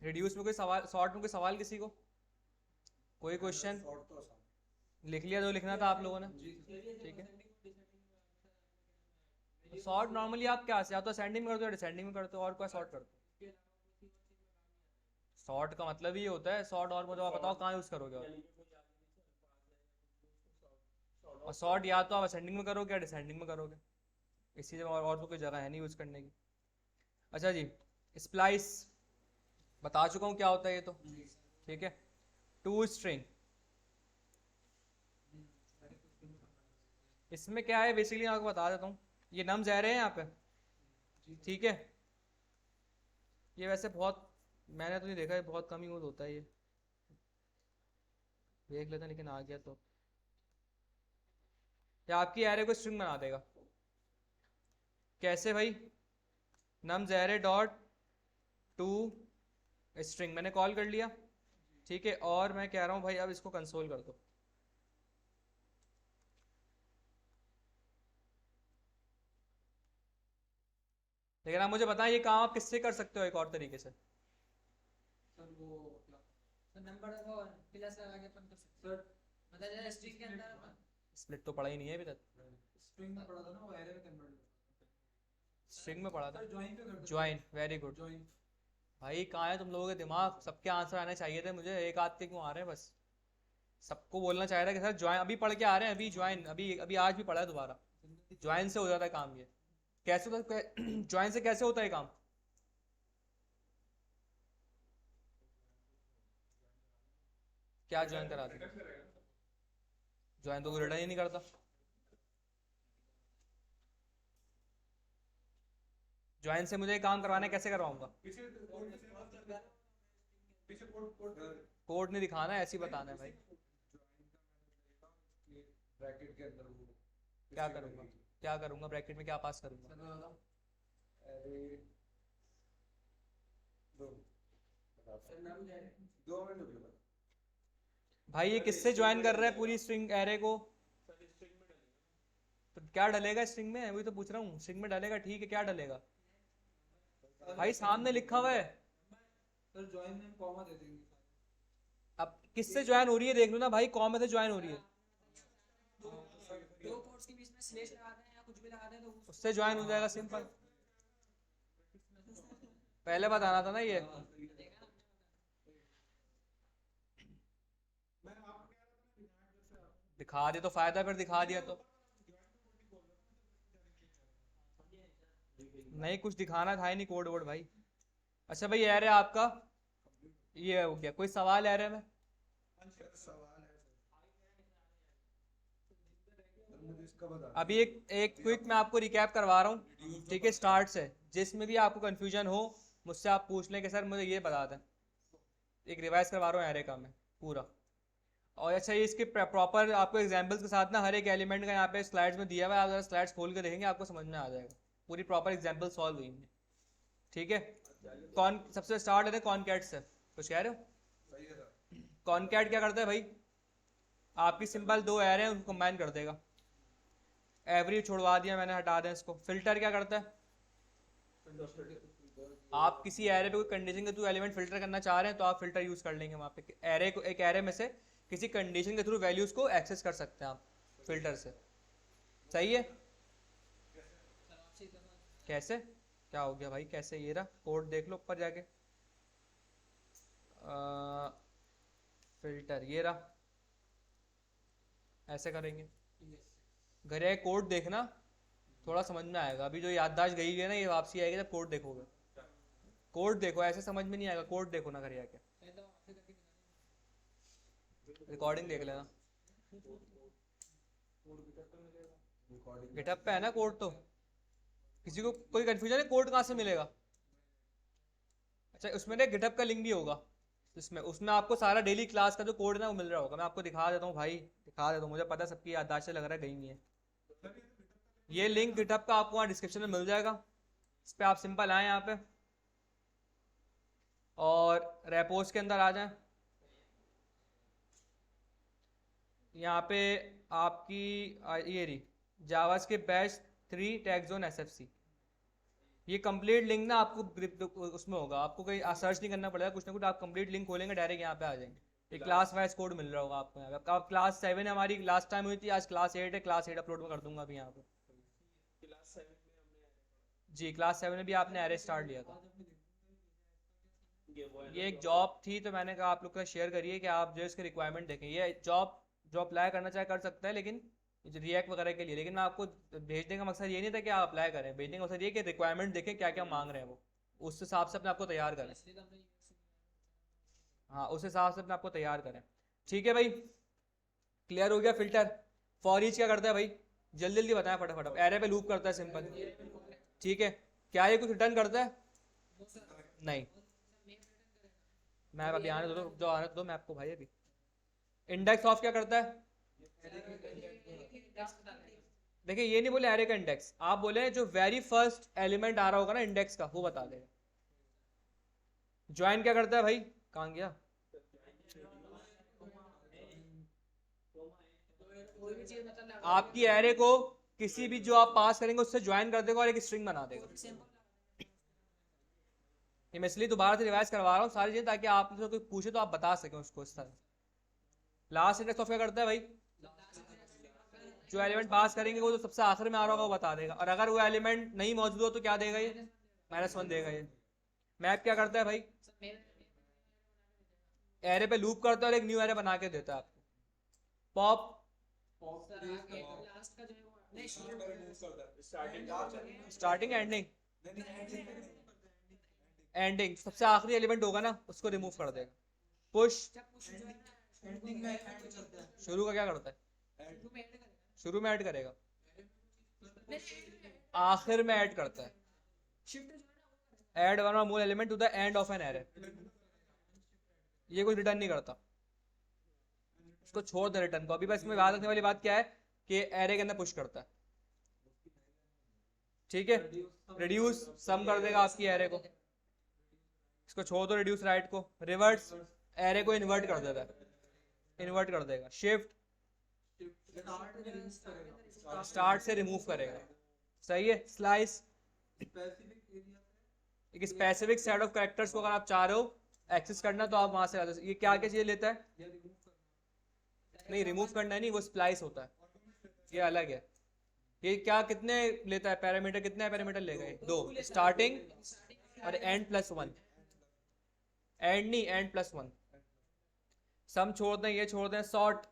Reduce में कोई सवाल, सॉर्ट में कोई सवाल किसी को, कोई क्वेश्चन? शॉर्ट तो आसान लिख लिया जो लिखना था आप लोगों ने? जी। ठीक है। सॉर्ट नॉर्मली आप क्या से, या तो असेंडिंग में करते हो या डिसेंडिंग में करते हो, और कोई सॉर्ट करते हो? सॉर्ट का मतलब ही होता है सॉर्ट, और मुझे आप बताओ कहाँ यूज करोगे और सॉर्ट या तो आप असेंडिंग में करोगे या डिसेंडिंग में करोगे, इसी जगह, और तो कोई जगह है नहीं यूज करने की। अच्छा जी, स्प्लाइस बता चुका हूँ क्या होता है ये तो, ठीक है। टू स्ट्रिंग, इसमें क्या है बेसिकली आपको बता देता हूँ। ये नम ज़ाहिर है यहाँ पे, ठीक है। ये वैसे बहुत, मैंने तो नहीं देखा है, बहुत कम यूज होता है ये, देख लेते हैं, लेकिन आ गया तो या आपकी एरे को स्ट्रिंग बना देगा। कैसे भाई? नम ज़ाहिर डॉट टू स्ट्रिंग मैंने कॉल कर लिया, ठीक है। और मैं कह रहा हूँ भाई अब इसको कंसोल कर दो। लेकिन आप मुझे बताएं ये काम आप किससे कर सकते हो एक और तरीके से? सर वो क्या सर नंबर और प्लस लगा के अपन कर सकते हैं। मतलब जैसे स्ट्रिंग के अंदर अपन स्प्लिट तो पढ़ा ही नहीं है अभी तक। स्ट्रिंग में पढ़ा था ना, वो एरे में कन्वर्ट स्ट्रिंग में पढ़ा था। सर ज्वाइन पे कर दो। Join, very good. ज्वाइन। भाई कहाँ है तुम लोगों के दिमाग, सबके आंसर आने चाहिए थे, मुझे एक आध के क्यों आ रहे हैं बस? सबको बोलना चाहिए था कि सर ज्वाइन, अभी पढ़ के आ रहे हैं, अभी ज्वाइन, अभी अभी आज भी पढ़ा है दोबारा। ज्वाइन से हो जाता है काम ये। कैसे होता है ज्वाइन से कैसे होता है काम? क्या ज्वाइन करा दे? ज्वाइन तो कोई रिटर्न ही नहीं करता। ज्वाइन से मुझे काम करवाना है, कैसे करवाऊंगा? पीछे कोड पीछे कोड कोड कोड नहीं दिखाना है, ऐसे ही बताना है भाई। ब्रैकेट के अंदर वो क्या करूंगा, क्या करूंगा ब्रैकेट में, क्या पास करूंगा? अरे दो सर नाम क्या है? 2 मिनट रुकिए। भाई ये किससे ज्वाइन कर रहा है पूरी स्ट्रिंग एरे को? तो क्या डलेगा स्ट्रिंग में, वही तो पूछ रहा हूँ। स्ट्रिंग में डलेगा, ठीक है, क्या डलेगा? भाई सामने लिखा हुआ है। सर ज्वाइन में कॉमा दे देंगे। अब किससे ज्वाइन हो रही है देख लो ना भाई, कॉमा से ज्वाइन हो रही है, दो कोड्स के बीच में स्लैश लगा दें या कुछ भी लगा दें तो उससे ज्वाइन हो जाएगा, सिंपल। पहले बताना था ना ये। दिखा दे तो फायदा, फिर दिखा दिया तो नहीं, कुछ दिखाना था ही नहीं कोड वोड भाई। अच्छा भाई एरे आपका ये हो गया, कोई सवाल एरे में? सवाल है सर, मुझे इसका बता अभी एक एक क्विक मैं आपको रिकैप करवा रहा हूँ, ठीक है, स्टार्ट से। जिसमें भी आपको कंफ्यूजन हो मुझसे आप पूछ लें कि सर मुझे ये बता दें। एक रिवाइज करवा रहा हूँ एरे का मैं पूरा। और अच्छा ये इसके प्रॉपर आपको एग्जांपल्स के साथ ना हर एक एलिमेंट का यहाँ पे स्लाइड्स में दिया हुआ है, आप जरा स्लाइड्स खोल के देखेंगे आपको समझ में आ जाएगा, पूरी प्रॉपर एग्जांपल सॉल्व हुई है, ठीक है। कौन सबसे स्टार्ट है कॉनकैट से, कुछ कह रहे हो? सही है सर। कॉनकैट क्या करता है भाई? आपकी सिंपल दो एरे हैं उनको कंबाइन कर देगा। एवरी छुड़वा दिया मैंने, हटा दें इसको। फिल्टर क्या करता है? आप किसी एरे पे कोई कंडीशन के थ्रू एलिमेंट फिल्टर करना चाह रहे हैं तो आप फिल्टर यूज कर लेंगे वहाँ पे, एरे को, एक एरे में से किसी कंडीशन के थ्रू वैल्यूज को एक्सेस कर सकते हैं आप फिल्टर से, सही है। कैसे, क्या हो गया भाई, कैसे? ये रहा कोड, देख लो ऊपर जाके। फिल्टर ये रहा, ऐसे करेंगे। घर कोड देखना, थोड़ा समझ में आएगा। अभी जो याददाश्त गई है ना, ये वापसी आएगी जब कोड देखोगे। कोड देखो, ऐसे समझ में नहीं आएगा, कोड देखो ना घर आके, रिकॉर्डिंग देख लेना। गिटहब पे है ना कोड, तो किसी को कोई कंफ्यूजन है कोड कहाँ से मिलेगा? अच्छा उसमें ना गिटहब का लिंक भी होगा, इसमें उसमें आपको सारा डेली क्लास का जो कोड है ना वो मिल रहा होगा। मैं आपको दिखा देता हूँ भाई, दिखा देता हूँ, मुझे पता है सबकी याददाश्त से लग रहा है गई नहीं है। ये लिंक गिटहब का आपको वहाँ डिस्क्रिप्शन में मिल जाएगा, इस पर आप सिंपल आए यहाँ पे और रेपोज के अंदर आ जाएं। यहाँ पे आपकी ये रही JavaScript batch 3 tag zone SFC, ये कंप्लीट लिंक ना आपको उसमें होगा, आपको कोई सर्च नहीं करना पड़ेगा, कुछ ना कुछ आप कंप्लीट लिंक खोलेंगे डायरेक्ट यहाँ पे आ जाएंगे। एक क्लास वाइज कोड मिल रहा होगा आपको यहाँ पे। आप क्लास 7 है हमारी, लास्ट टाइम हुई थी, आज क्लास 8 है, क्लास 8 अपलोड में कर दूंगा अभी यहाँ पे। क्लास 7 में हमने जी क्लास 7 में भी आपने एरे स्टार्ट लिया था। वो है ये एक जॉब थी तो मैंने कहा आप लोग का शेयर करिए कि आप जो इसके रिक्वायरमेंट देखें। ये जॉब जो अप्लाई करना चाहे कर सकता है, लेकिन रिएक्ट वगैरह के लिए। लेकिन मैं आपको भेजने का मकसद ये नहीं था कि आप अप्लाई करें, भेजने का मकसद ये कि रिक्वायरमेंट देखें क्या क्या मांग रहे हैं वो, उस हिसाब से अपने आपको तैयार करें। इसलिए तो हमने हाँ उस हिसाब से अपने आपको तैयार करें। ठीक है भाई, क्लियर हो गया फिल्टर। फॉर ईच क्या करता है भाई, जल्दी जल्दी बताएं फटाफट। अब एरे पे लूप करता है सिंपल, ठीक है। क्या ये कुछ रिटर्न करता है? नहीं। मैं अभी आने दो, जो आने दो मैं आपको भाई। अभी इंडेक्स ऑफ क्या करता है? देखिए ये नहीं बोले एरे का इंडेक्स, आप बोले जो वेरी फर्स्ट एलिमेंट आ रहा होगा ना इंडेक्स का, वो बता देगा। ज्वाइन क्या करता है भाई, कहाँ गया? कोई भी चीज मतलब आपकी एरे को किसी भी जो आप पास करेंगे उससे ज्वाइन कर देगा और एक स्ट्रिंग बना देगा। ये मैं इसलिए दोबारा से रिवाइज करवा रहा हूँ सारी चीजें, ताकि आप कोई पूछे तो आप बता सकें उसको इस तरह। लास्ट इंडेक्स ऑफ क्या करता है भाई? जो एलिमेंट पास करेंगे वो जो सबसे आखिर में आ रहा होगा वो बता देगा, और अगर वो एलिमेंट नहीं मौजूद हो तो क्या देगा ये? -1 देगा ये। मैप क्या करता है भाई? एरे पे लूप करता है और एक न्यू एरे बना के देता है आपको। पॉप लास्ट का जो है वो नहीं स्टार्टिंग एंडिंग, एंडिंग सबसे आखिरी एलिमेंट होगा ना उसको रिमूव कर देगा। पुश एंडिंग में ऐड चलता है, शुरू का क्या करता है? शुरू में ऐड करेगा, शुरू में ऐड करेगा, नहीं आखिर में ऐड करता है। शिफ्ट जो है ना add one more element to the end of an array. ये कुछ रिटर्न नहीं करता, उसको छोड़ दे रिटर्न को। अभी बस इसमें याद रखने वाली बात क्या है कि एरे के अंदर पुश करता है, ठीक है। रिड्यूस सम कर देगा आपकी एरे को, इसको छोड़ दो रिड्यूस राइट को। रिवर्स एरे को इन्वर्ट कर देता है, इन्वर्ट कर देगा। शिफ्ट स्टार्ट में रिलीज करेगा, स्टार्ट से रिमूव करेगा, सही है। स्लाइस स्पेसिफिक एरिया एक स्पेसिफिक सेट ऑफ कैरेक्टर्स को अगर आप चाह रहे हो एक्सेस करना तो आप वहां से आते। ये क्या क्या चीजें लेता है? या रिमूव करना, नहीं रिमूव करना नहीं, वो स्प्लाइस होता है, ये अलग है। ये क्या कितने लेता है पैरामीटर, कितने पैरामीटर लेगा ये? 2, स्टार्टिंग और एंड +1। एंड नहीं, एंड +1। सम छोड़ दें, ये छोड़ दें। सॉर्ट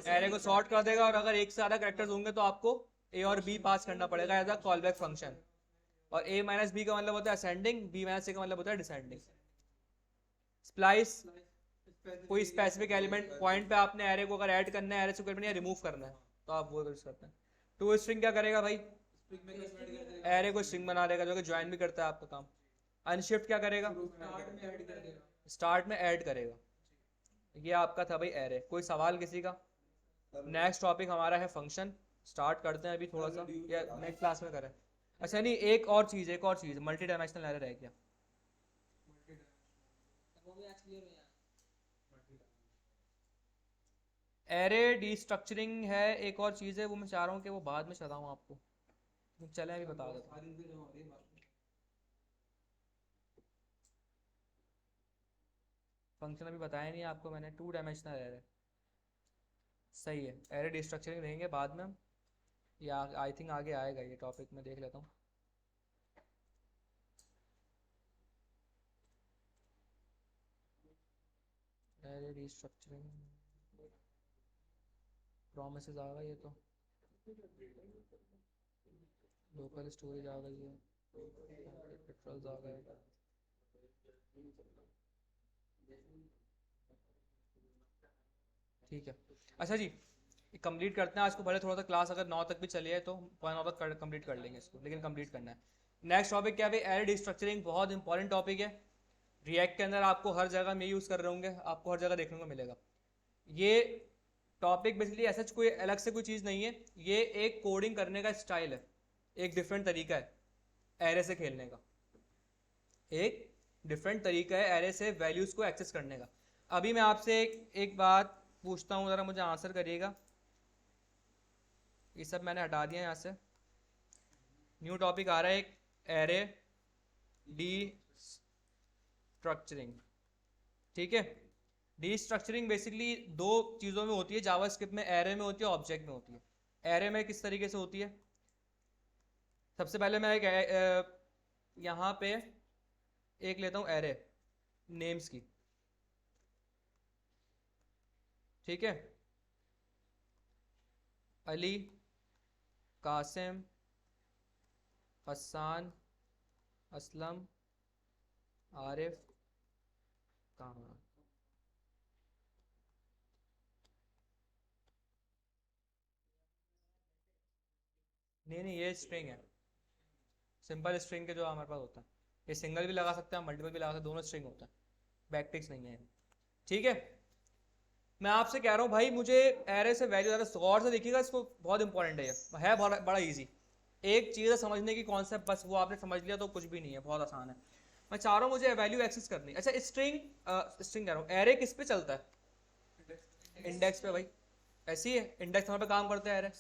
एरे को सॉर्ट कर देगा, और अगर एक से ज्यादा कैरेक्टर्स होंगे तो आपको ए और बी पास करना पड़ेगा एज अ कॉलबैक फंक्शन। और a - b का मतलब होता है असेंडिंग, b - a का मतलब होता है डिसेंडिंग। स्प्लाइस कोई स्पेसिफिक एलिमेंट पॉइंट पे आपने एरे को अगर ऐड करना है, एरे से कोई या रिमूव करना है तो आप वो यूज करते हैं। टू स्ट्रिंग क्या करेगा भाई? स्ट्रिंग में कैसे ऐड कर देगा, एरे को स्ट्रिंग बना देगा, जो कि ज्वाइन भी करता है आपका काम। अनशिफ्ट क्या करेगा? स्टार्ट में ऐड कर देगा, स्टार्ट में ऐड करेगा। ये आपका था भाई एरे। कोई सवाल किसी का? नेक्स्ट टॉपिक हमारा है फंक्शन। स्टार्ट करते हैं अभी थोड़ा सा, या नेक्स्ट क्लास में करें? अच्छा नहीं, एक और चीज मल्टी डायमेंशनल एरे रह गया। वो भी आज क्लियर हो जाएगा। एरे डिस्ट्रक्चरिंग है, एक और चीज़ है, वो मैं चाह रहा हूँ कि वो बाद में चलाऊँ आपको, चले अभी बता देता हूँ। फंक्शन अभी बताया नहीं आपको मैंने, 2 डायमेंशनल एरे। सही है, एरे डिस्ट्रक्चरिंग रहेंगे बाद में, या आई थिंक आगे आएगा ये टॉपिक, में देख लेता हूँ। एरे डिस्ट्रक्चरिंग प्रॉमिसेस आ गई, ये तो लोकल स्टोरेज आ गई है, पेट्रोल्स आ गए। ठीक है, अच्छा जी कंप्लीट करते हैं आज को। भले थोड़ा सा क्लास अगर 9 तक भी चली है तो 9 तक कंप्लीट कर लेंगे इसको, लेकिन कंप्लीट करना है। नेक्स्ट टॉपिक क्या है? एरे डिस्ट्रक्चरिंग बहुत इंपॉर्टेंट टॉपिक है। रिएक्ट के अंदर आपको हर जगह में यूज़ कर रहे होंगे, आपको हर जगह देखने को मिलेगा। ये टॉपिक बेसिकली ऐसा कोई अलग से कोई चीज़ नहीं है, ये एक कोडिंग करने का स्टाइल है, एक डिफरेंट तरीका है एरे से खेलने का, एक डिफरेंट तरीका है एरे से वैल्यूज़ को एक्सेस करने का। अभी मैं आपसे एक बात पूछता हूँ, ज़रा मुझे आंसर करिएगा। ये सब मैंने हटा दिया यहाँ से। न्यू टॉपिक आ रहा है एक, एरे डी स्ट्रक्चरिंग। ठीक है, डी स्ट्रक्चरिंग बेसिकली दो चीज़ों में होती है जावास्क्रिप्ट में, एरे में होती है, ऑब्जेक्ट में होती है। एरे में किस तरीके से होती है, सबसे पहले मैं एक यहाँ पे एक लेता हूँ एरे नेम्स की। ठीक है, अली, कासिम, हसन, असलम, आरिफ, कामरान। नहीं, ये स्ट्रिंग है, सिंपल स्ट्रिंग के जो हमारे पास होता है। ये सिंगल भी लगा सकते हैं, मल्टीपल भी लगा सकते हैं, दोनों स्ट्रिंग होता है, बैकटिक्स नहीं है। ठीक है, मैं आपसे कह रहा हूँ भाई मुझे एरे से वैल्यू ज़्यादा गौर से देखिएगा, इसको बहुत इंपॉर्टेंट है, ये है बड़ा ईजी। एक चीज़ है समझने की कॉन्सेप्ट, बस वो आपने समझ लिया तो कुछ भी नहीं है, बहुत आसान है। मैं चाह रहा हूँ मुझे वैल्यू एक्सेस करनी। अच्छा, स्ट्रिंग कह रहा हूँ, एरे किस पे चलता है? इंडेक्स पे भाई, ऐसी है, इंडेक्स हमारे पे काम करता है एरे।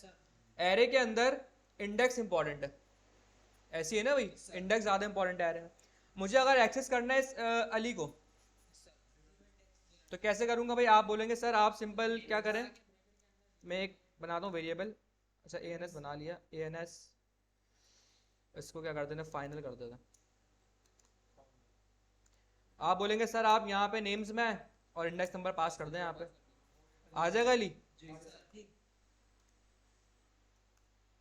एरे के अंदर इंडेक्स इंपॉर्टेंट है, ऐसी है ना भाई, इंडेक्स ज़्यादा इंपॉर्टेंट है एरे में। मुझे अगर एक्सेस करना है अली को, तो कैसे करूँगा भाई? आप बोलेंगे सर आप सिंपल क्या करें, मैं एक बनाता हूँ वेरिएबल। अच्छा, ए एन एस बना लिया, ए एन एस, इसको क्या कर देना, फाइनल कर देना। आप बोलेंगे सर आप यहाँ पे नेम्स में और इंडेक्स नंबर पास कर दें, यहाँ पे आ जाएगा अली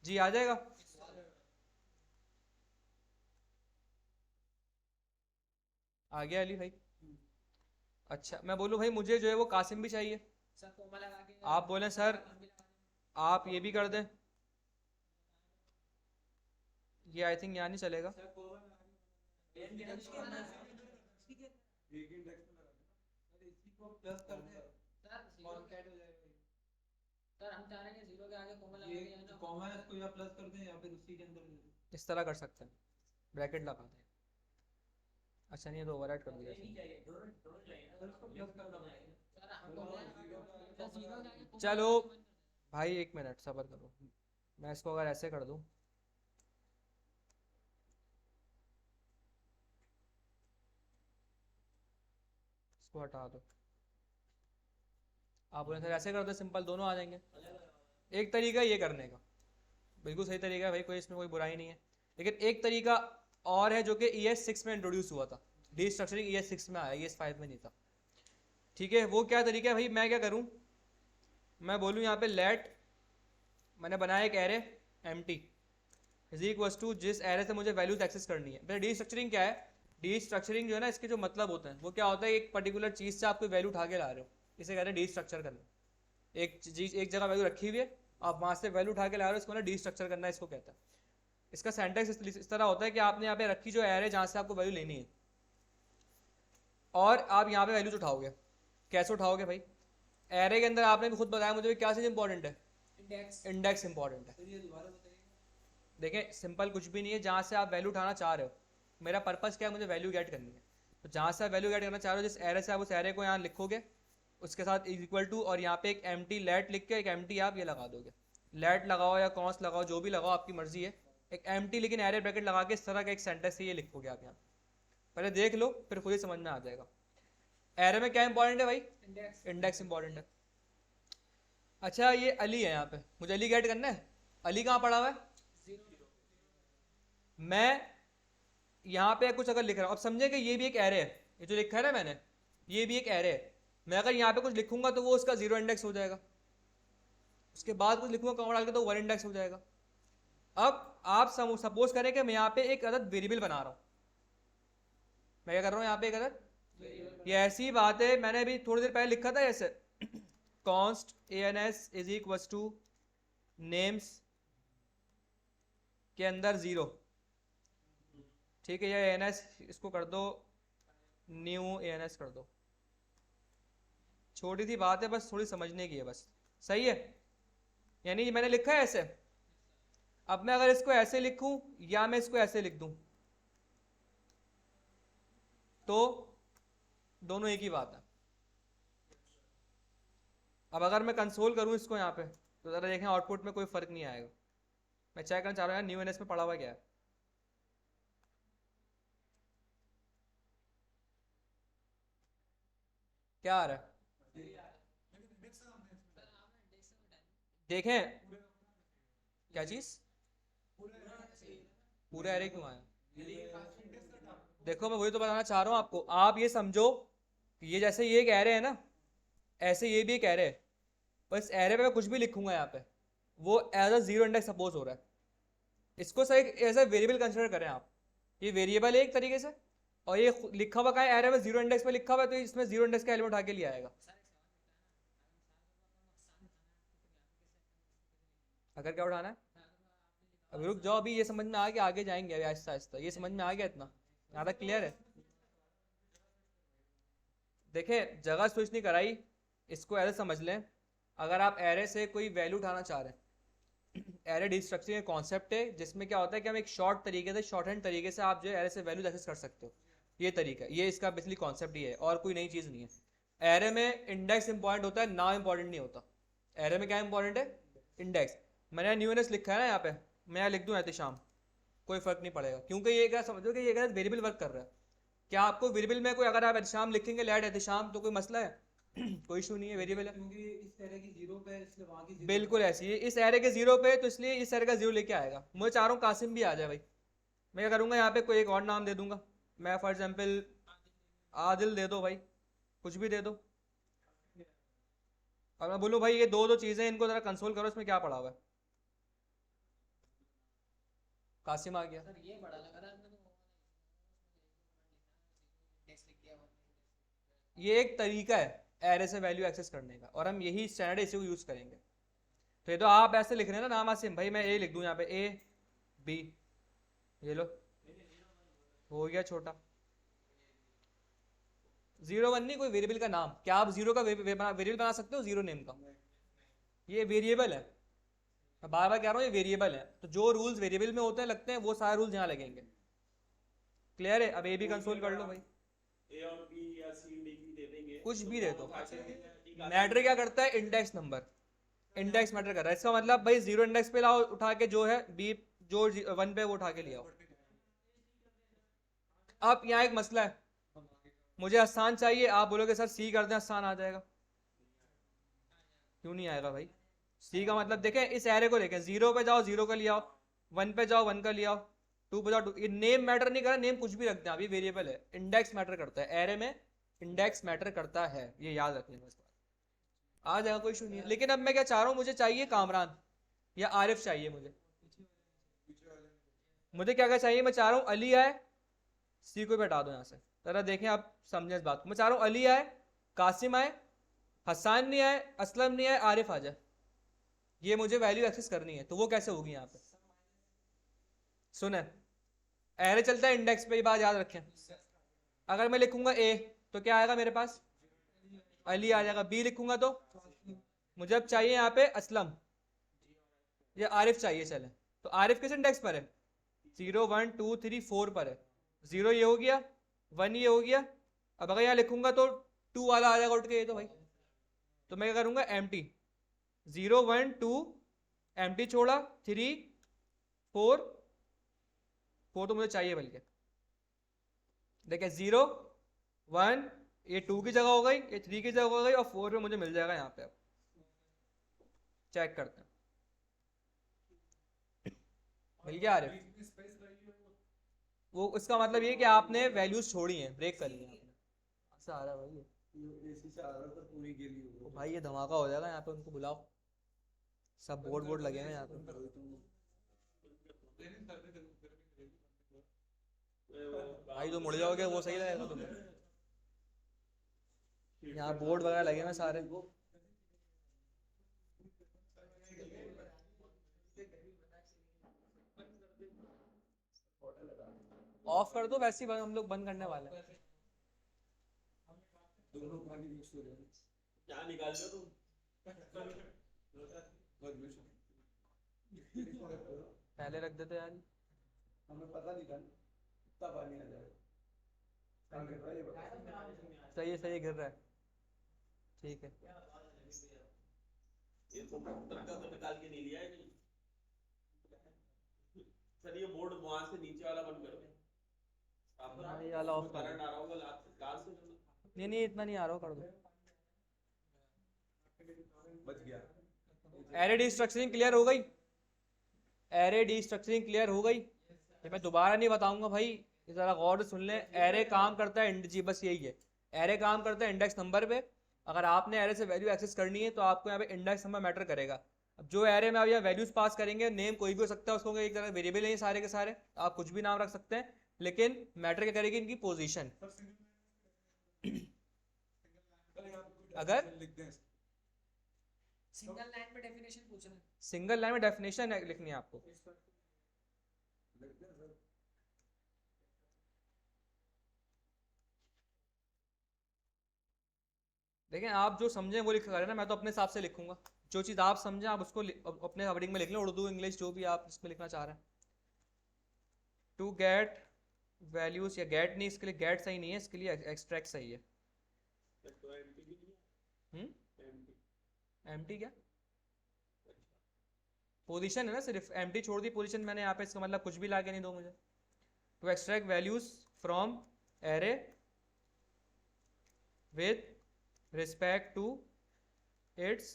जी, आ जाएगा। आ गया अली भाई। अच्छा, मैं बोलूँ भाई मुझे जो है वो कासिम भी चाहिए, सर कोमा लगा के आप बोलें सर आप ये भी कर दें, ये आई थिंक यहाँ नहीं चलेगा। एक इंडेक्स में लगा देना, इसी को प्लस कर दे और कैट हो जाएगा। सर हम चाह रहे हैं कि जीरो के आगे कोमा लगा ये के है ना, कॉमा है, इसको या प्लस कर दें या फिर उसी के अंदर दे दें। इस तरह कर सकते हैं, ब्रैकेट लगा दें। अच्छा नहीं, ये तो ओवरराइट कर दिया इसने। सर इसको प्लस कर देना है। सर हमको जीरो के आगे कोमा चलो लगा के भाई एक मिनट सब्र करो, मैं इसको अगर ऐसे कर दूं, इसको हटा दो, आप बोले सर ऐसे कर दो, सिंपल दोनों आ जाएंगे। एक तरीका ये करने का, बिल्कुल सही तरीका है भाई, कोई इसमें कोई बुराई नहीं है, लेकिन एक तरीका और है जो कि ES6 में इंट्रोड्यूस हुआ था। डी स्ट्रक्चरिंग ES6 में आया, ES5 में नहीं था। ठीक है, वो क्या तरीका है भाई, मैं क्या करूं, मैं बोलूं यहाँ पे लेट, मैंने बनाया एक array empty is equal to जिस एरे से मुझे वैल्यूज एक्सेस करनी है। डी स्ट्रक्चरिंग क्या है? डी स्ट्रक्चरिंग जो है ना, इसके जो मतलब होते हैं वो क्या होता है, एक पर्टिकुलर चीज़ से आप कोई वैल्यू उठा के ला रहे हो, इसे कहते हैं डी स्ट्रक्चर करना। एक चीज एक जगह वैल्यू रखी हुई है, आप वहाँ से वैल्यू उठा के ला रहे हो, इसको ना डी स्ट्रक्चर करना इसको कहता है। इसका सेंटेक्स इस तरह होता है कि आपने यहाँ पे रखी जो एरे जहाँ से आपको वैल्यू लेनी है, और आप यहाँ पे वैल्यूज उठाओगे। कैसे उठाओगे भाई? एरे के अंदर आपने भी खुद बताया मुझे क्या चीज़ इंपॉर्टेंट है, इंडेक्स इंडेक्स इंपॉर्टेंट है। सर ये दोबारा बताइए। देखें सिंपल कुछ भी नहीं है, जहाँ से आप वैल्यू उठाना चाह रहे हो, मेरा पर्पस क्या है, मुझे वैल्यू गेट करनी है। तो जहाँ से आप वैल्यू गेट करना चाह रहे हो, जिस एरे से आप उस एरे को यहाँ लिखोगे, उसके साथ इक्वल टू, और यहाँ पे एक एम्प्टी लेट लिख के एक एम्प्टी आप ये लगा दोगे। लेट लगाओ या कॉन्स लगाओ, जो भी लगाओ आपकी मर्जी है, एक एम्प्टी लेकिन एरे ब्रैकेट लगा के इस तरह का एक सेंटेंस है ये लिखोगे आप यहाँ। पहले देख लो फिर खुद ही समझ में आ जाएगा। एरे में क्या इंपॉर्टेंट है भाई? इंडेक्स इंडेक्स इंपॉर्टेंट है। अच्छा, ये अली है, यहाँ पे मुझे अली गेट करना है। अली कहाँ पड़ा हुआ है? जीरो मैं यहाँ पे कुछ अगर लिख रहा हूँ, अब समझे कि ये भी एक एरे है, ये जो लिखा है ना मैंने, ये भी एक एरे है। मैं अगर यहाँ पे कुछ लिखूंगा तो वो उसका 0 इंडेक्स हो जाएगा, उसके बाद कुछ लिखूंगा कॉमा डाल के तो 1 इंडेक्स हो जाएगा। अब आप सपोज करें कि मैं यहाँ पे एक अदद वेरिएबल बना रहा हूँ, मैं क्या कर रहा हूँ यहाँ पे एक अदद, ये ऐसी बात है, मैंने अभी थोड़ी देर पहले लिखा था ऐसे const ans is equal two names के अंदर 0। ठीक है, ये ans इसको कर दो न्यू ans कर दो। छोटी सी बात है, बस थोड़ी समझने की है बस, सही है? यानी मैंने लिखा है ऐसे, अब मैं अगर इसको ऐसे लिखूं या मैं इसको ऐसे लिख दूं तो दोनों एक ही बात है। अब अगर मैं कंसोल करूं इसको यहाँ पे तो जरा देखें आउटपुट में कोई फर्क नहीं आएगा। मैं चेक करना चाह रहा हूँ यार न्यू एनएस में पड़ा हुआ क्या है। क्या आ रहा है? देखें क्या चीज? पूरा एरे क्यों आया? देखो मैं वही तो बताना चाह रहा हूँ आपको। आप ये समझो कि ये जैसे ये एक एरे है ना, ऐसे ये भी एक एरे है। बस एरे पे मैं कुछ भी लिखूंगा यहाँ पे, वो as a zero index suppose हो रहा है। इसको सही एज अ वेरिएबल कंसिडर करें आप। ये वेरिएबल है एक तरीके से, और ये लिखा हुआ कहाँ है? एरे में जीरो इंडेक्स पे लिखा हुआ है, तो इसमें जीरो इंडेक्स का एलिमेंट उठा के लिया आएगा। अगर क्या उठाना है? अभी रुक जाओ, अभी ये समझ में आ गया, आगे जाएंगे अभी आहिस्ता आहिस्ता। ये समझ में आ गया इतना? यहाँ तक क्लियर है? देखें जगह स्विच नहीं कराई, इसको ऐसे समझ लें। अगर आप एरे से कोई वैल्यू उठाना चाह रहे हैं, एरे डिस्ट्रक्चरिंग कॉन्सेप्ट है जिसमें क्या होता है कि हम एक शॉर्ट तरीके से, शॉर्ट हैंड तरीके से आप जो है एरे से वैल्यूज एक्सेस कर सकते हो। ये तरीका है, ये इसका बेसिकली कॉन्सेप्ट ही है, और कोई नई चीज़ नहीं है। एरे में इंडेक्स इंपॉर्टेंट होता है, नाम इंपॉर्टेंट नहीं होता। एरे में क्या इंपॉर्टेंट है? इंडेक्स। मैंने न्यूनेस लिखा है ना यहाँ पे, मैं यहाँ लिख दूँ एहतिशाम, कोई फर्क नहीं पड़ेगा, क्योंकि ये क्या समझो कि ये क्या वेरिएबल वर्क कर रहा है। क्या आपको वेरिएबल में कोई, अगर आप एहतिशाम लिखेंगे लैड एहतिशाम, तो कोई मसला है? कोई इशू नहीं है, वेरिएबल है। क्योंकि इस एरे की जीरो पे है, इसलिए वहां की zero बिल्कुल ऐसी है, इस एरे के जीरो पे, तो इसलिए इस एरे का जीरो लेके आएगा। मैं चाह रहा हूँ कासिम भी आ जाए भाई। मैं क्या करूँगा यहाँ पे कोई एक और नाम दे दूंगा। मैं फॉर एग्जाम्पल आदिल दे दो भाई, कुछ भी दे दो। और मैं बोलूँ भाई ये दो दो चीज़ें, इनको ज़रा कंसोल करो, इसमें क्या पड़ा हुआ है? कासिम आ गया। सर ये बड़ा लगा था मैंने वो इंडेक्स लिख दिया वो। ये एक तरीका है एरे से वैल्यू एक्सेस करने का, और हम यही स्टैंडर्ड इसी को यूज़ करेंगे। तो ये तो आप ऐसे लिख रहे हैं ना नाम आसिम भाई, मैं ए लिख दूँ यहाँ पे, ए बी, ये लो हो गया छोटा। जीरो वन नहीं, कोई वेरिएबल का नाम। क्या आप जीरो का वेरिएबल बना सकते हो जीरो नेम का? ये वेरिएबल है, मैं बार बार कह रहा हूँ ये वेरिएबल है। तो जो रूल्स वेरिएबल में होते हैं लगते हैं, वो सारे रूल्स यहाँ लगेंगे। क्लियर है? अब ए भी कंसोल कर लो भाई, ए और बी या सी डी भी दे देंगे, कुछ भी दे दो। ठीक मैटर क्या करता है? इंडेक्स नंबर, इंडेक्स मैटर कर रहा है। इसका मतलब भाई जीरो इंडेक्स पे लाओ उठा के, जो है बी जो वन पे वो उठा के लिया। अब यहाँ एक मसला है, मुझे आसान चाहिए, आप बोलोगे सर सी कर दें आसान आ जाएगा। क्यों नहीं आएगा भाई? सी का मतलब देखें, इस एरे को देखें, जीरो पे जाओ जीरो का ले आओ, वन पे जाओ वन का ले आओ, टू पे जाओ टू। ये नेम मैटर नहीं कर रहा, नेम कुछ भी रखते हैं, अभी वेरिएबल है। इंडेक्स मैटर करता है एरे में, इंडेक्स मैटर करता है, ये याद रखने का। आ जाएगा, कोई इशू नहीं है। लेकिन अब मैं क्या चाह रहा हूँ, मुझे चाहिए कामरान या आरिफ चाहिए मुझे। मुझे क्या क्या चाहिए? मैं चाह रहा हूँ अली आए, सी को भी हटा दो यहाँ से, जरा देखें आप समझें इस बात को। मैं चाह रहा हूँ अली आए, कासिम आए, हसान नहीं आए, असलम नहीं आए, आरिफ आ जाए। ये मुझे वैल्यू एक्सेस करनी है, तो वो कैसे होगी यहाँ पे? सुने, एरे चलता है इंडेक्स पे, ये बात याद रखें। अगर मैं लिखूंगा ए, तो क्या आएगा मेरे पास? अली आ जाएगा। बी लिखूंगा तो मुझे अब चाहिए यहाँ पे असलम या आरिफ चाहिए। चले, तो आरिफ किस इंडेक्स पर है? 0 1 2 3 4 पर है। 0 ये हो गया, 1 ये हो गया। अब अगर यहाँ लिखूंगा तो 2 वाला आ जाएगा उठ के, ये तो भाई। तो मैं क्या करूंगा? एम टी, 0 1 2 एम टी छोड़ा, 3 4 4 तो मुझे चाहिए बल्कि। देखिए 0 1, ये 2 की जगह हो गई, ये 3 की जगह हो गई, और 4 पे मुझे मिल जाएगा यहाँ पे। अब चेक करते हैं, मिल गया आरिफ? वो इसका मतलब ये कि आपने वैल्यूज छोड़ी हैं, ब्रेक कर लिया आपने। ऐसा आ रहा है भाई, एसी से आ रहा था, पूरी गेली हो तो भाई ये धमाका हो जाएगा यहाँ पे। उनको बुलाओ, सब बोर्ड बोर्ड लगे हैं यहाँ पे। भाई तो मुड़ जाओगे, वो सही रहेगा तुम्हें। यहाँ बोर्ड वगैरह लगे हैं सारे। ऑफ कर दो, वैसे ही हम लोग बंद करने वाले हैं। दोनों भागी मिक्स हो जाए। क्या निकाल रहे हो तुम? पहले रख देते यार, हमें पता नहीं था तब पानी आ जाएगा। सही है, सही है, गिर रहा है, ठीक है। ये तो निकाल के नहीं लिया है नहीं। सर ये बोर्ड वहां से नीचे वाला बंद कर दो। ये वाला ऑफ कर करंट दो। आ रहा होगा लास्ट से नहीं नहीं, इतना नहीं आ रहा, कर दो। बच गया। एरे डीस्ट्रक्चरिंग क्लियर हो गई? एरे डीस्ट्रक्चरिंग क्लियर हो गई? ये मैं दोबारा नहीं बताऊंगा भाई, ये जरा गौर से सुन लें। एरे काम करता है जी, बस यही है, एरे काम करता है इंडेक्स नंबर पे। अगर आपने एरे से वैल्यू एक्सेस करनी है तो आपको यहाँ पे इंडेक्स नंबर मैटर करेगा। अब जो एरे में आप यहाँ वैल्यूज पास करेंगे, नेम कोई भी हो सकता है, उसको एक तरह वेरिएबल है ये सारे के सारे, आप कुछ भी नाम रख सकते हैं, लेकिन मैटर क्या करेगी इनकी पोजीशन। अगर लिख दें सिंगल लाइन में डेफिनेशन पूछना है। सिंगल लाइन में डेफिनेशन लिखनी है आपको, लिख दें सर। देखें आप जो समझें वो लिख कर ना, मैं तो अपने हिसाब से लिखूंगा। जो चीज़ आप समझें आप उसको अपने वर्डिंग में लिख लें, उर्दू इंग्लिश जो भी आप इसमें लिखना चाह रहे हैं। टू गेट वैल्यूज, या गेट नहीं, इसके लिए गेट सही नहीं है, इसके लिए एक्सट्रैक्ट सही है। तो एमटी भी नहीं है, एमटी एम्प्टी क्या पोजीशन है ना, सिर्फ एम्प्टी छोड़ दी पोजीशन मैंने यहाँ पे, इसका मतलब कुछ भी लाके नहीं दो मुझे। To extract values from array with respect to its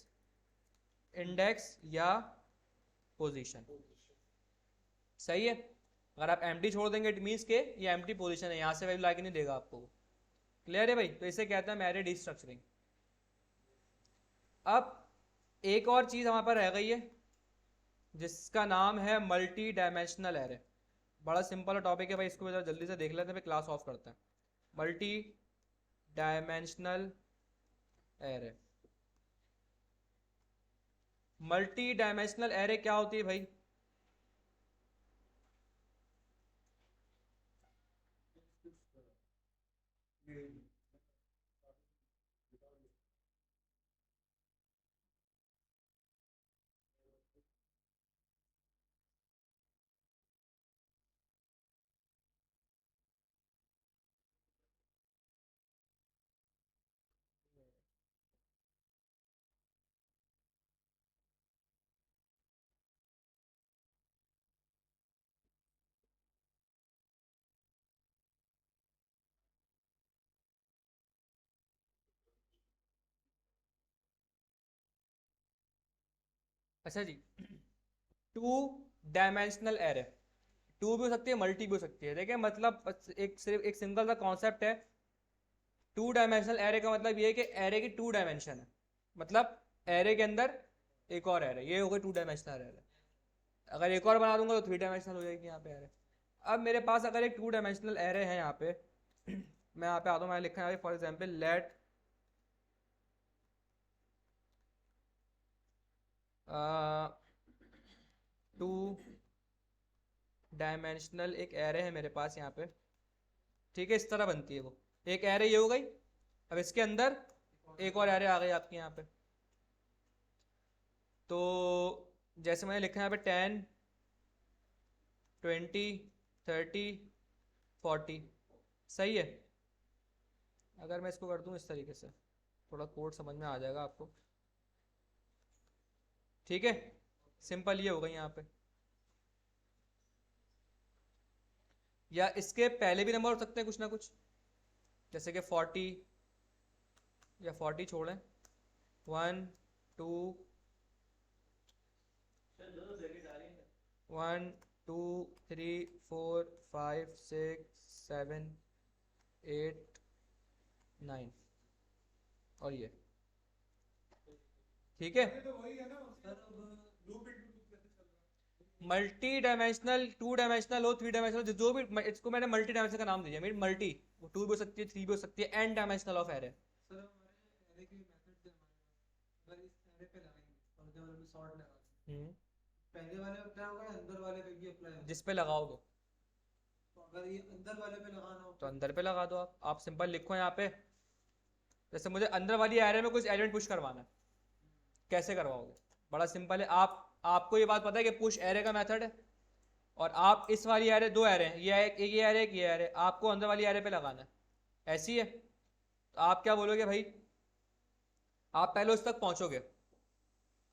index या पोजीशन। सही है? अगर आप एम्प्टी छोड़ देंगे इट मीन्स के ये एम्प्टी पोजीशन है, यहाँ से वैल्यू लाके नहीं देगा आपको। क्लियर है भाई? तो इसे कहते हैं एरे डीस्ट्रक्चरिंग। अब एक और चीज़ हमारे पास रह गई है जिसका नाम है मल्टी डायमेंशनल एरे। बड़ा सिंपल टॉपिक है भाई, इसको जरा जल्दी से देख लेते हैं, फिर क्लास ऑफ करते हैं। Multi dimensional array, multi dimensional array क्या होती है भाई? अच्छा जी, टू डायमेंशनल एरे, टू भी हो सकती है मल्टी भी हो सकती है। देखिए मतलब एक सिर्फ एक सिंगल सा कॉन्सेप्ट है। टू डायमेंशनल एरे का मतलब ये है कि एरे की टू डायमेंशन है, मतलब एरे के अंदर एक और एरे, ये हो गई टू डायमेंशनल एरे। अगर एक और बना दूंगा तो थ्री डायमेंशनल हो जाएगी यहाँ पे एरे। अब मेरे पास अगर एक टू डायमेंशनल एरे है यहाँ पे मैं यहाँ पे आता हूँ, मैंने लिखा है for example let two dimensional एक एरे है मेरे पास यहाँ पे, ठीक है? इस तरह बनती है वो, एक एरे ये हो गई। अब इसके अंदर एक और एरे आ गई आपके यहाँ पे, तो जैसे मैंने लिखा है यहाँ पे 10 20 30 40, सही है? अगर मैं इसको कर दूं इस तरीके से, थोड़ा कोड समझ में आ जाएगा आपको, ठीक है? सिंपल ये होगा यहाँ पे, या इसके पहले भी नंबर हो सकते हैं कुछ ना कुछ, जैसे कि 40 या 40 छोड़ें, 1 2 1 2 3 4 5 6 7 8 9 और ये, ठीक है? ये तो वही है ना सर, अब लूप इनटू लूप कैसे चल रहा है? मल्टी डायमेंशनल, टू डायमेंशनल हो, थ्री डायमेंशनल, जो भी, इसको मैंने मल्टी डायमेंशनल का नाम दिया। मीन मल्टी, वो टू भी हो सकती है, थ्री भी हो सकती है, N dimensional of array. Sir हमारे एरे के मेथड्स है हमारे पास, अगर इस एरे पे लगाएंगे और जब हम सॉर्ट लगाते पहले वाले पे अप्लाई होगा, अंदर वाले पे भी अप्लाई होगा। जिस पे लगाओगे, तो अगर ये अंदर वाले पे लगाना हो तो अंदर पे लगा दो आप सिंपल लिखो यहाँ पे, जैसे मुझे अंदर वाली एरे में कुछ एलिमेंट पुश करवाना है, कैसे करवाओगे? बड़ा सिंपल है, आपको ये बात पता है कि पुश एरे का मेथड है, और आप इस वाली एरे, दो एरे हैं, ये एरे एक ये एरे, आपको अंदर वाली एरे पे लगाना है, ऐसी है। तो आप क्या बोलोगे भाई, आप पहले उस तक पहुंचोगे,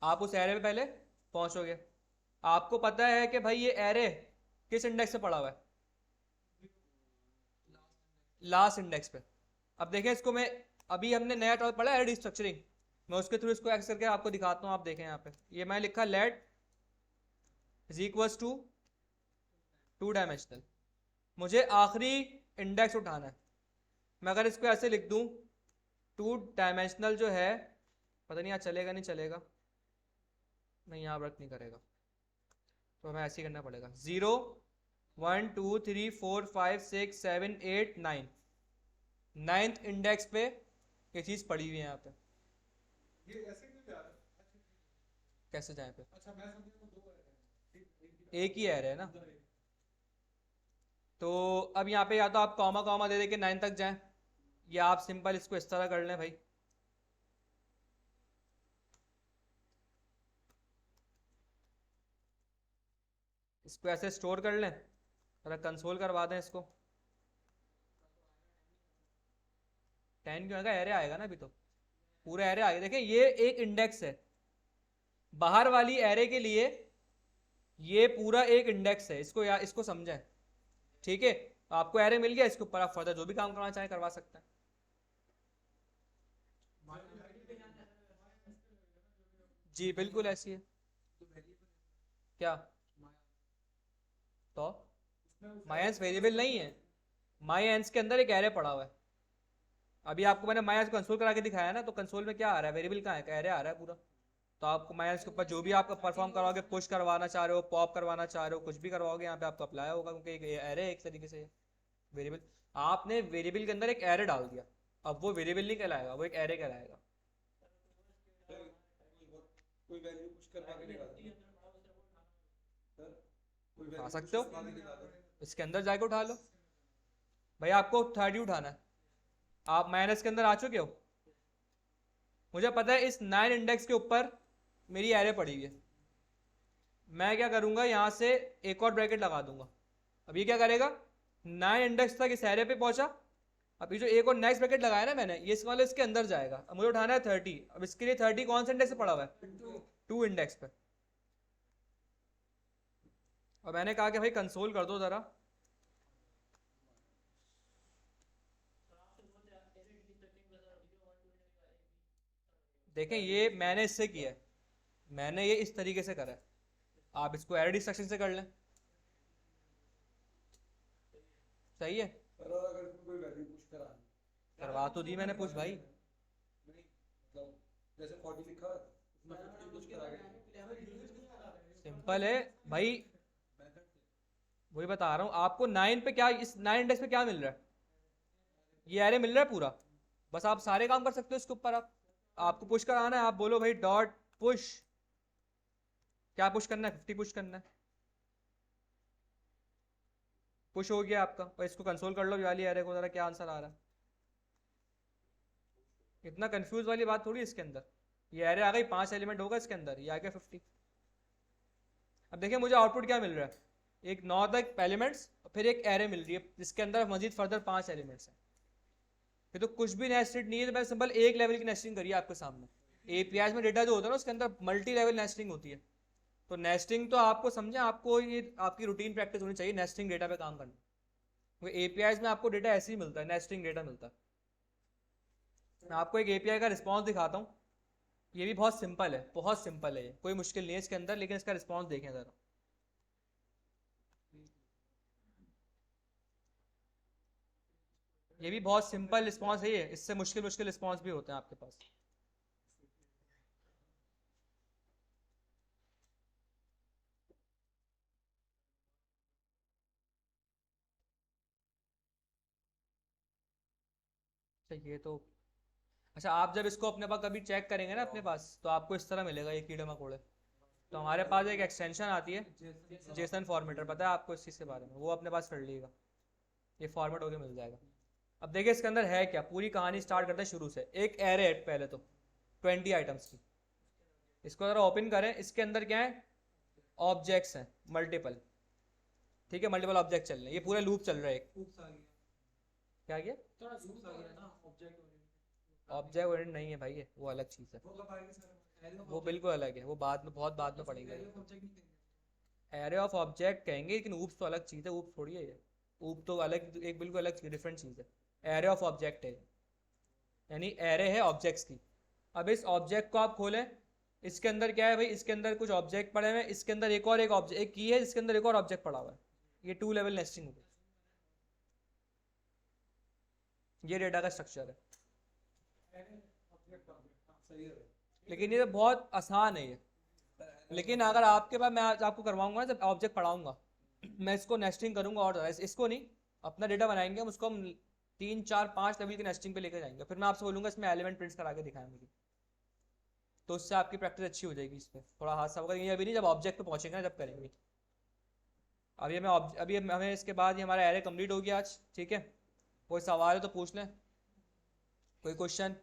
आप उस एरे पे पहले पहुंचोगे, आपको पता है कि भाई ये एरे किस इंडेक्स पे पड़ा हुआ है, लास्ट इंडेक्स पे। अब देखें इसको मैं, अभी हमने नया टॉपिक पढ़ा एरे स्ट्रक्चरिंग, मैं उसके थ्रू इसको एक्स करके आपको दिखाता हूँ, आप देखें यहाँ पे ये मैं लिखा let is equals to 2 dimensional. मुझे आखिरी इंडेक्स उठाना है। मैं अगर इसको ऐसे लिख दूँ 2 डायमेंशनल जो है, पता नहीं यहाँ चलेगा नहीं चलेगा, नहीं यहाँ वर्क नहीं करेगा, तो हमें ऐसे ही करना पड़ेगा। 0 1 2 3 4 5 6 7 8 9, 9th इंडेक्स पे ये चीज़ पड़ी हुई है यहाँ पे। ये ऐसे क्यों जा रहा है? कैसे जाए पे? अच्छा मैं समझा वो दो है, एक ही एरे है ना, तो अब यहाँ पे या तो आप कॉमा कॉमा दे दे के 9 तक जाएं, या आप सिंपल इसको इस तरह कर लें भाई। इसको ऐसे स्टोर कर लें, थोड़ा कंसोल करवा दें इसको। 10 क्यों आएगा? एरे आएगा ना अभी, तो पूरा एरे आ गया। देखें ये एक इंडेक्स है, बाहर वाली एरे के लिए ये पूरा एक इंडेक्स है, इसको समझें, ठीक है। आपको एरे मिल गया, इसके ऊपर आप फर्दर जो भी काम करना चाहें करवा सकते हैं। जी बिल्कुल ऐसी है। क्या? तो मायंस वेरिएबल नहीं है, मायंस के अंदर एक एरे पड़ा हुआ है। अभी आपको मैंने मायंस कंसोल करा के दिखाया ना, तो कंसोल में क्या आ रहा है? वेरिएबल कहाँ है? एरे आ रहा है पूरा। तो आपको मायंस के ऊपर जो भी आपका परफॉर्म करवाओगे, पुश करवाना चाह रहे हो, पॉप करवाना चाह रहे हो, कुछ भी करवाओगे यहाँ पे आपको अप्लाई होगा, क्योंकि एक एरे है एक तरीके से वेरिएबल। आपने वेरिएबल के अंदर एक एरे डाल दिया, अब वो वेरिएबल नहीं कहलाएगा, वो एक एरे कहलाएगा। कोई वैल्यू पुश करवा के दिखा दो सर, कोई आ वैल्यू सकते हो, पुश करवा के दिखा दो। इसके अंदर जाके उठा लो भाई। आपको 30 उठाना है, आप माइनस के अंदर आ चुके हो। मुझे पता है इस 9 इंडेक्स के ऊपर मेरी एरे पड़ी हुई है, मैं क्या करूंगा यहाँ से एक और ब्रैकेट लगा दूंगा। अब ये क्या करेगा? 9 इंडेक्स तक इस एरे पे पहुंचा, अब ये जो एक और नेक्स्ट ब्रैकेट लगाया ना मैंने, ये वाले इसके अंदर जाएगा। अब मुझे उठाना है 30। अब इसके लिए 30 कौन से इंडेक्स पे पड़ा हुआ है? 2 इंडेक्स पे। और मैंने कहा कि भाई कंसोल कर दो जरा। देखें ये मैंने इससे किया है, मैंने ये इस तरीके से करा है, आप इसको एरे डिस्ट्रक्शन से कर लें, सही है। और अगर इसमें कोई वैल्यू पुश करा करवा तो दी मैंने पुश भाई। नहीं, मतलब जैसे 40 लिखा है उसमें 50 पुश करा के सिंपल है भाई, वही बता रहा हूँ आपको। 9 पे क्या, इस 9 इंडेक्स पे क्या मिल रहा है? ये एरे मिल रहा है पूरा। बस आप सारे काम कर सकते हो इसके ऊपर। आपको पुश कराना है, आप बोलो भाई डॉट पुश, क्या पुश करना है? 50 पुश करना है, पुश हो गया आपका। और इसको कंसोल कर लो ये वाली एरे को, जरा क्या आंसर आ रहा है। इतना कंफ्यूज वाली बात थोड़ी इसके अंदर। ये एरे आ गई, 5 एलिमेंट होगा इसके अंदर, ये आ गया 50। अब देखिए मुझे आउटपुट क्या मिल रहा है, एक 9 तक एलिमेंट्स, फिर एक एरे मिल रही है जिसके अंदर मजीद फर्दर 5 एलिमेंट्स हैं। ये तो कुछ भी नेस्टेड नहीं है, तो मैंने सिंपल एक लेवल की नेस्टिंग करी है आपके सामने। एपीआई में डेटा जो होता है ना, उसके अंदर मल्टी लेवल नेस्टिंग होती है। तो नेस्टिंग तो आपको समझे, आपको ये आपकी रूटीन प्रैक्टिस होनी चाहिए नेस्टिंग डेटा पे काम करना, क्योंकि एपीआई में आपको डेटा ऐसे ही मिलता है, नेस्टिंग डेटा मिलता है। मैं आपको एक एपीआई का रिस्पॉन्स दिखाता हूँ, ये भी बहुत सिंपल है, बहुत सिंपल है, कोई मुश्किल नहीं है इसके अंदर, लेकिन इसका रिस्पॉन्स देखें ज़रा। ये भी बहुत सिंपल रिस्पॉन्स है, ये इससे मुश्किल मुश्किल रिस्पॉन्स भी होते हैं आपके पास। ये तो अच्छा, आप जब इसको अपने पास कभी चेक करेंगे ना अपने पास, तो आपको इस तरह मिलेगा ये कीड़े मकोड़े। तो हमारे पास एक एक्सटेंशन आती है जेसन फॉर्मेटर, पता है आपको इस चीज़ के बारे में? वो अपने पास कर लीजिएगा, ये फॉर्मेट होके मिल जाएगा। अब देखिए इसके अंदर है क्या, पूरी कहानी स्टार्ट करते हैं शुरू से। एक एरे है पहले तो 20 आइटम्स की, इसको ज़रा ओपन करें। इसके अंदर क्या है? ऑब्जेक्ट्स हैं मल्टीपल, ठीक है, मल्टीपल ऑब्जेक्ट चल रहे हैं, ये पूरा लूप चल रहा है एक। क्या किया? ऑब्जेक्ट ओरिएंटेड नहीं है भाई, ये वो अलग चीज़ है, वो बिल्कुल अलग है, वो बाद में बहुत बाद में पढ़ेंगे। एरे ऑफ ऑब्जेक्ट कहेंगे, लेकिन ऊप्स तो अलग चीज़ है, ऊप्स थोड़ी है ये। ऊप तो अलग, एक बिल्कुल अलग डिफरेंट चीज़ है। एरे ऑफ ऑब्जेक्ट है, यानी एरे है ऑब्जेक्ट्स की। अब इस ऑब्जेक्ट को आप खोलें, इसके अंदर क्या है भाई, इसके अंदर कुछ ऑब्जेक्ट पड़े हुए हैं, इसके अंदर एक ऑब्जेक्ट, एक की है जिसके अंदर एक और ऑब्जेक्ट पड़ा हुआ है। ये 2 लेवल नेस्टिंग हो गई। ये डेटा का स्ट्रक्चर है, सही है। लेकिन ये बहुत आसान है ये। लेकिन अगर आपके पास, मैं आज आपको करवाऊंगा जब ऑब्जेक्ट पढ़ाऊंगा, मैं इसको नेस्टिंग करूंगा और इसको नहीं, अपना डेटा बनाएंगे हम, उसको हम 3 4 5 लेवल की नेस्टिंग पे लेकर जाएंगे। फिर मैं आपसे बोलूंगा इसमें एलिमेंट प्रिंट्स करा के दिखाएं मुझे, तो उससे आपकी प्रैक्टिस अच्छी हो जाएगी। इस पर थोड़ा हाथ साफ होगा, ये अभी नहीं, जब ऑब्जेक्ट पे पहुंचेंगे ना जब करेंगे। अभी हमें इसके बाद ये हमारा एरे कंप्लीट हो गया आज, ठीक है। कोई सवाल है तो पूछ लें, कोई क्वेश्चन।